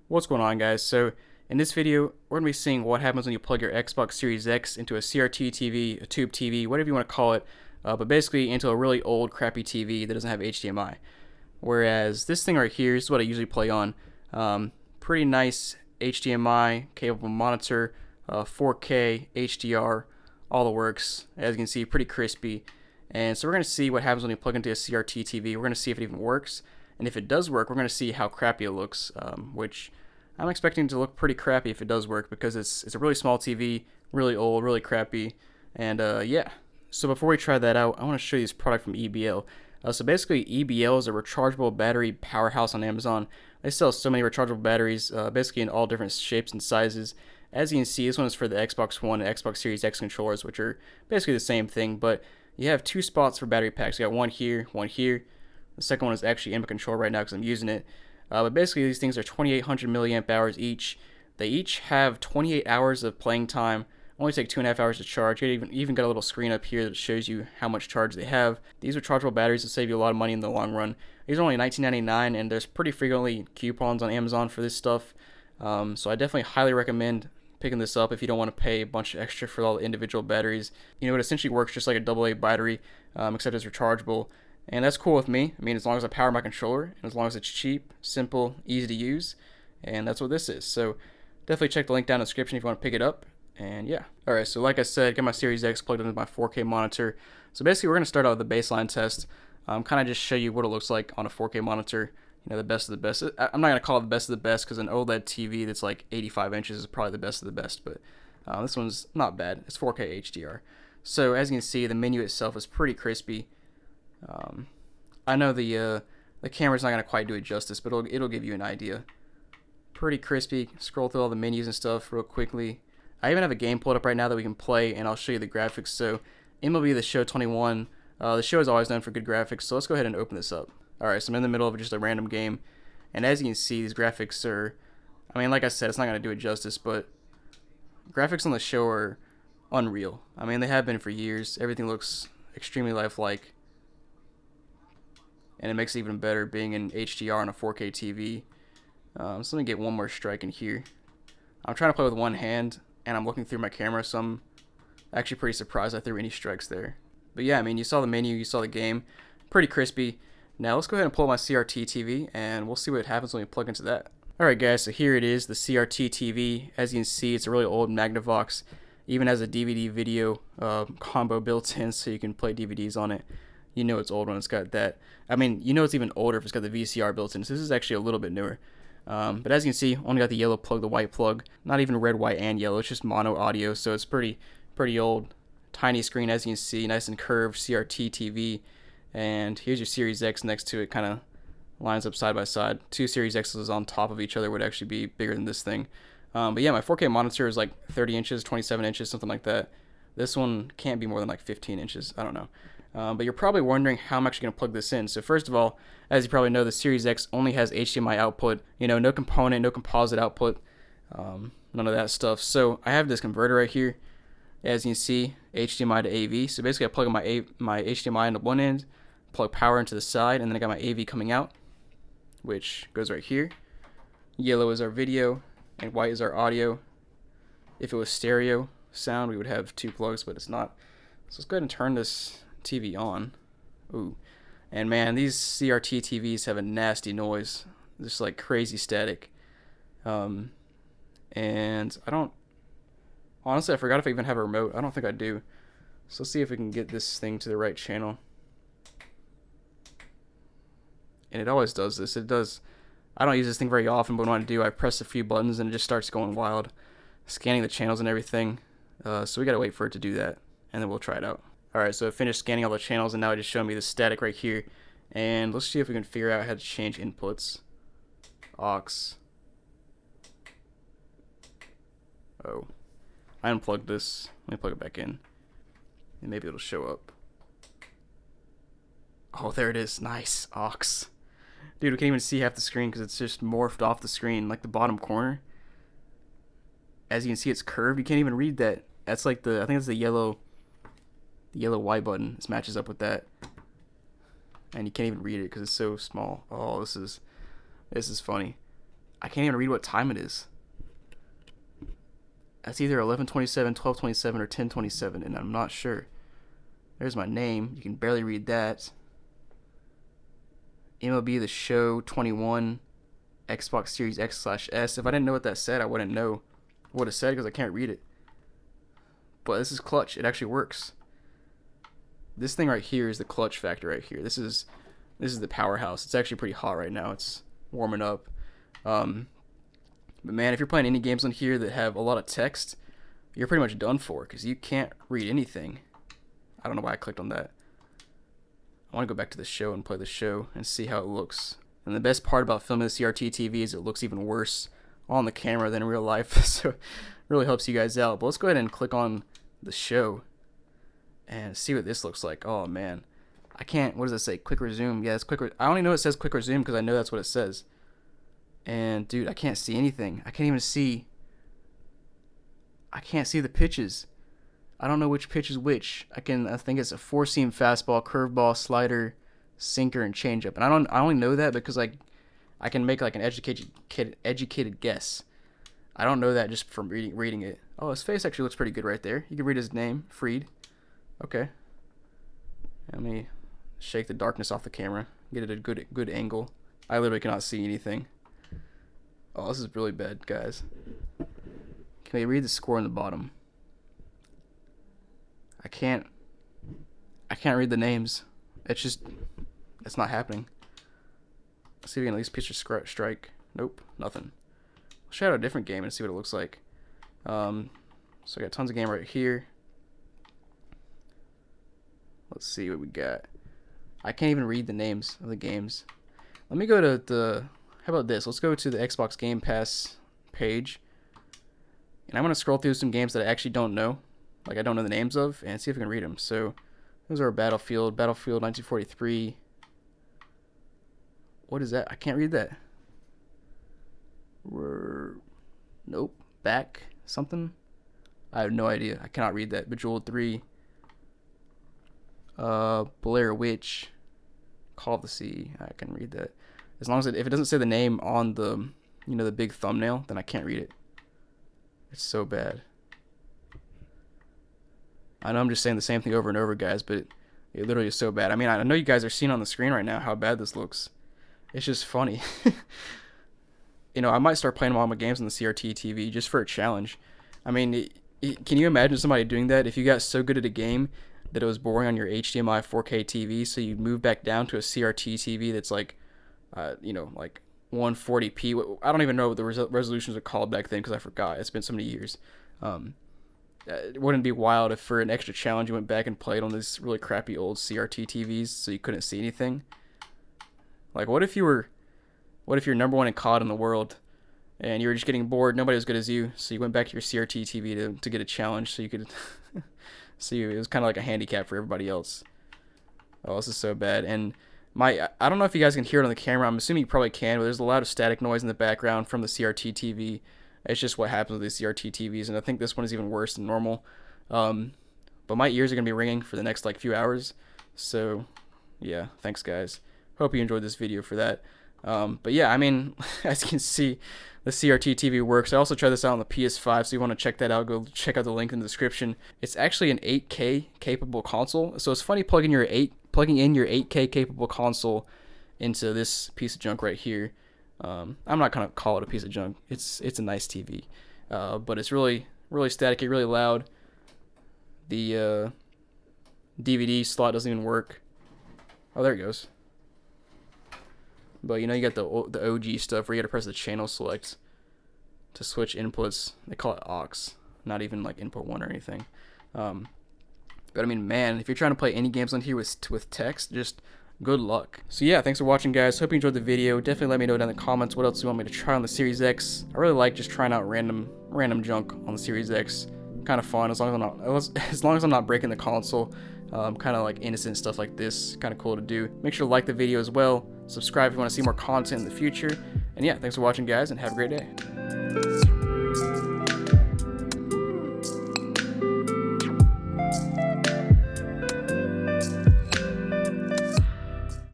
What's going on, guys? So in this video we're going to be seeing what happens when you plug your Xbox Series X into a CRT TV, a tube TV, whatever you want to call it, but basically into a really old crappy TV that doesn't have HDMI. Whereas this thing right here is what I usually play on. Pretty nice HDMI capable monitor, 4K HDR, all the works. As you can see, pretty crispy. And so we're going to see what happens when you plug into a CRT TV. We're going to see if it even works. And if it does work, we're going to see how crappy it looks, which I'm expecting to look pretty crappy if it does work, because it's a really small TV, really old, really crappy. And yeah. So before we try that out, I want to show you this product from EBL. So basically, EBL is a rechargeable battery powerhouse on Amazon. They sell so many rechargeable batteries, basically in all different shapes and sizes. As you can see, this one is for the Xbox One and Xbox Series X controllers, which are basically the same thing, but you have two spots for battery packs. You got one here, one here. The second one is actually in my controller right now because I'm using it. But basically, these things are 2,800 milliamp hours each. They each have 28 hours of playing time. Only take 2.5 hours to charge. You even got a little screen up here that shows you how much charge they have. These rechargeable batteries will save you a lot of money in the long run. These are only $19.99, and there's pretty frequently coupons on Amazon for this stuff. So I definitely highly recommend picking this up if you don't want to pay a bunch extra for all the individual batteries. You know, it essentially works just like a AA battery, except it's rechargeable. And that's cool with me. I mean, as long as I power my controller, and as long as it's cheap, simple, easy to use, and that's what this is. So definitely check the link down in the description if you want to pick it up. And yeah. Alright, so like I said, got my Series X plugged into my 4K monitor. So basically we're going to start out with the baseline test. Kind of just show you what it looks like on a 4K monitor. You know, the best of the best. I'm not going to call it the best of the best, because an OLED TV that's like 85 inches is probably the best of the best. But this one's not bad. It's 4K HDR. So as you can see, the menu itself is pretty crispy. I know the camera's not going to quite do it justice, but it'll give you an idea. Pretty crispy. Scroll through all the menus and stuff real quickly. I even have a game pulled up right now that we can play, and I'll show you the graphics. So MLB The Show 21. The show is always known for good graphics, so let's go ahead and open this up. Alright, so I'm in the middle of just a random game, and as you can see, these graphics are, I mean, like I said, it's not going to do it justice, but graphics on the show are unreal. I mean, they have been for years. Everything looks extremely lifelike, and it makes it even better being in HDR on a 4K TV. So let me get one more strike in here. I'm trying to play with one hand, and I'm looking through my camera, so I'm actually pretty surprised I threw any strikes there. But yeah, I mean, you saw the menu, you saw the game. Pretty crispy. Now let's go ahead and pull up my CRT TV, and we'll see what happens when we plug into that. Alright guys, so here it is, the CRT TV. As you can see, it's a really old Magnavox. Even has a DVD video combo built in, so you can play DVDs on it. You know it's old when it's got that. I mean, you know it's even older if it's got the VCR built in, so this is actually a little bit newer. But as you can see, only got the yellow plug, the white plug. Not even red, white, and yellow. It's just mono audio, so it's pretty old. Tiny screen, as you can see, nice and curved CRT TV. And here's your Series X next to it, kind of lines up side by side. Two Series X's on top of each other would actually be bigger than this thing. But yeah, my 4K monitor is like 30 inches, 27 inches, something like that. This one can't be more than like 15 inches. I don't know. But you're probably wondering how I'm actually going to plug this in. So first of all, as you probably know, the Series X only has HDMI output. You know, no component, no composite output, none of that stuff. So I have this converter right here. As you can see, HDMI to AV. So basically I plug in my HDMI into one end, plug power into the side, and then I got my AV coming out, which goes right here. Yellow is our video, and white is our audio. If it was stereo sound, we would have two plugs, but it's not. So let's go ahead and turn this TV on. Ooh. And man, these CRT TVs have a nasty noise. Just like crazy static. And I don't, honestly, I forgot if I even have a remote. I don't think I do. So let's see if we can get this thing to the right channel. And it always does this. It does. I don't use this thing very often, but when I do, I press a few buttons and it just starts going wild, scanning the channels and everything. So we gotta wait for it to do that, and then we'll try it out. Alright, so it finished scanning all the channels, and now it just showed me the static right here. And let's see if we can figure out how to change inputs. Aux. Oh. I unplugged this. Let me plug it back in. And maybe it'll show up. Oh, there it is. Nice. Aux. Dude, we can't even see half the screen because it's just morphed off the screen, like the bottom corner. As you can see, it's curved. You can't even read that. That's like I think it's the yellow Y button. This matches up with that. And you can't even read it because it's so small. Oh, this is funny. I can't even read what time it is. That's either 11:27, 12:27, or 10:27, and I'm not sure. There's my name. You can barely read that. MLB The Show 21, Xbox Series X/S. If I didn't know what that said, I wouldn't know what it said because I can't read it. But this is clutch. It actually works. This thing right here is the clutch factor right here. This is the powerhouse. It's actually pretty hot right now. It's warming up. But man, if you're playing any games on here that have a lot of text, you're pretty much done for because you can't read anything. I don't know why I clicked on that. I want to go back to the show and play the show and see how it looks. And the best part about filming the CRT TV is it looks even worse on the camera than in real life. So it really helps you guys out. But let's go ahead and click on the show and see what this looks like. Oh man, I can't. What does it say? Quick resume. Yeah, it's quick. I only know it says quick resume because I know that's what it says. And dude, I can't see anything. I can't even see. I can't see the pitches. I don't know which pitch is which. I think it's a 4-seam fastball, curveball, slider, sinker, and changeup. And I only know that because I can make like an educated guess. I don't know that just from reading it. Oh, his face actually looks pretty good right there. You can read his name, Freed. Okay. Let me shake the darkness off the camera. Get it at a good angle. I literally cannot see anything. Oh, this is really bad, guys. Can we read the score on the bottom? I can't read the names. It's not happening. Let's see if we can at least pitch a strike. Nope, nothing. We'll try out a different game and see what it looks like. So I got tons of game right here. Let's see what we got. I can't even read the names of the games. Let me go to how about this? Let's go to the Xbox Game Pass page. And I'm going to scroll through some games that I actually don't know. Like I don't know the names of. And see if I can read them. So those are Battlefield 1943. What is that? I can't read that. Nope. Back something? I have no idea. I cannot read that. Bejeweled 3. Blair Witch. Call of the Sea. I can read that. As long as if it doesn't say the name on the the big thumbnail, then I can't read it. It's so bad. I know I'm just saying the same thing over and over, guys, but it literally is so bad. I mean, I know you guys are seeing on the screen right now how bad this looks. It's just funny. I might start playing all my games on the CRT TV just for a challenge. I mean, can you imagine somebody doing that if you got so good at a game that it was boring on your HDMI 4K TV, so you move back down to a CRT TV that's like, like 140p. I don't even know what the resolutions are called back then because I forgot. It's been so many years. It wouldn't be wild if for an extra challenge you went back and played on these really crappy old CRT TVs so you couldn't see anything? Like, what if you're number one in COD in the world and you were just getting bored, nobody was good as you, so you went back to your CRT TV to get a challenge so you could see it was kind of like a handicap for everybody else. Oh, this is so bad. And I don't know if you guys can hear it on the camera. I'm assuming you probably can, but there's a lot of static noise in the background from the CRT TV. It's just what happens with these CRT TVs, and I think this one is even worse than normal. But my ears are going to be ringing for the next few hours. So, yeah, thanks guys. Hope you enjoyed this video for that. But yeah, I mean, as you can see, the CRT TV works. I also tried this out on the PS5, so you want to check that out, go check out the link in the description. It's actually an 8K capable console, so it's funny plugging in your 8K capable console into this piece of junk right here. I'm not gonna call it a piece of junk. It's a nice TV, but it's really staticky, really loud. The DVD slot doesn't even work. Oh, there it goes. But you got the OG stuff where you got to press the channel select to switch inputs. They call it aux, not even like input 1 or anything. But I mean, man, if you're trying to play any games on here with text, just good luck. So yeah, thanks for watching, guys. Hope you enjoyed the video. Definitely let me know down in the comments what else you want me to try on the Series X. I really like just trying out random junk on the Series X. Kind of fun as long as I'm not breaking the console. Kind of like innocent stuff like this. Kind of cool to do. Make sure to like the video as well. Subscribe if you want to see more content in the future. And yeah, thanks for watching, guys, and have a great day.